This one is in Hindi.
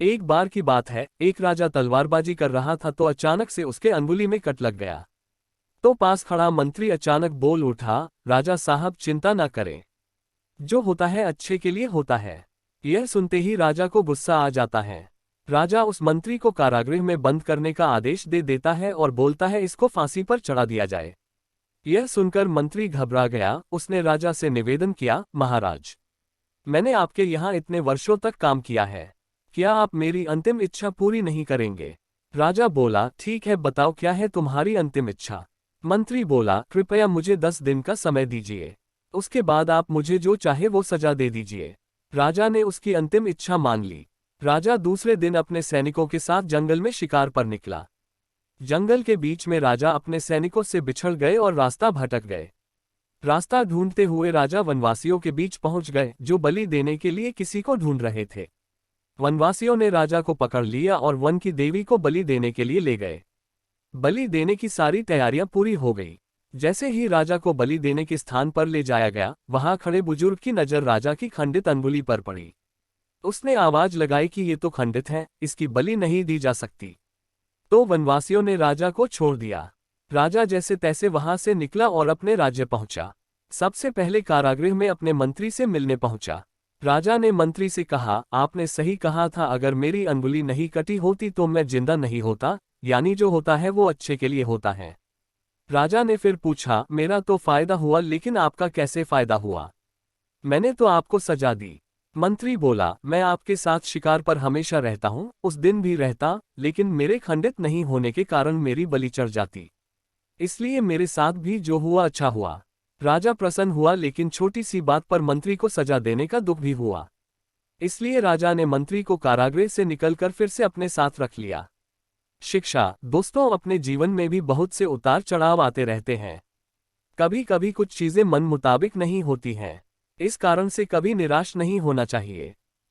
एक बार की बात है, एक राजा तलवारबाजी कर रहा था तो अचानक से उसके अंगुली में कट लग गया। तो पास खड़ा मंत्री अचानक बोल उठा, राजा साहब चिंता ना करें, जो होता है अच्छे के लिए होता है। यह सुनते ही राजा को गुस्सा आ जाता है। राजा उस मंत्री को कारागृह में बंद करने का आदेश दे देता है और बोलता है इसको फांसी पर चढ़ा दिया जाए। यह सुनकर मंत्री घबरा गया। उसने राजा से निवेदन किया, महाराज, मैंने आपके यहाँ इतने वर्षों तक काम किया है, क्या आप मेरी अंतिम इच्छा पूरी नहीं करेंगे? राजा बोला, ठीक है, बताओ क्या है तुम्हारी अंतिम इच्छा? मंत्री बोला, कृपया मुझे 10 दिन का समय दीजिए, उसके बाद आप मुझे जो चाहे वो सजा दे दीजिए। राजा ने उसकी अंतिम इच्छा मान ली। राजा दूसरे दिन अपने सैनिकों के साथ जंगल में शिकार पर निकला। जंगल के बीच में राजा अपने सैनिकों से बिछड़ गए और रास्ता भटक गए। रास्ता ढूंढते हुए राजा वनवासियों के बीच पहुंच गए, जो बलि देने के लिए किसी को ढूंढ रहे थे। वनवासियों ने राजा को पकड़ लिया और वन की देवी को बलि देने के लिए ले गए। बलि देने की सारी तैयारियां पूरी हो गई। जैसे ही राजा को बलि देने के स्थान पर ले जाया गया, वहां खड़े बुजुर्ग की नजर राजा की खंडित अंगुली पर पड़ी। उसने आवाज लगाई कि ये तो खंडित है, इसकी बलि नहीं दी जा सकती। तो वनवासियों ने राजा को छोड़ दिया। राजा जैसे तैसे वहां से निकला और अपने राज्य पहुंचा। सबसे पहले कारागृह में अपने मंत्री से मिलने पहुंचा। राजा ने मंत्री से कहा, आपने सही कहा था, अगर मेरी अंगुली नहीं कटी होती तो मैं जिंदा नहीं होता, यानी जो होता है वो अच्छे के लिए होता है। राजा ने फिर पूछा, मेरा तो फायदा हुआ, लेकिन आपका कैसे फायदा हुआ? मैंने तो आपको सजा दी। मंत्री बोला, मैं आपके साथ शिकार पर हमेशा रहता हूँ, उस दिन भी रहता, लेकिन मेरे खंडित नहीं होने के कारण मेरी बलि चढ़ जाती, इसलिए मेरे साथ भी जो हुआ अच्छा हुआ। राजा प्रसन्न हुआ, लेकिन छोटी सी बात पर मंत्री को सजा देने का दुख भी हुआ। इसलिए राजा ने मंत्री को कारागृह से निकलकर फिर से अपने साथ रख लिया। शिक्षा, दोस्तों, अपने जीवन में भी बहुत से उतार चढ़ाव आते रहते हैं। कभी कभी कुछ चीजें मन मुताबिक नहीं होती हैं। इस कारण से कभी निराश नहीं होना चाहिए।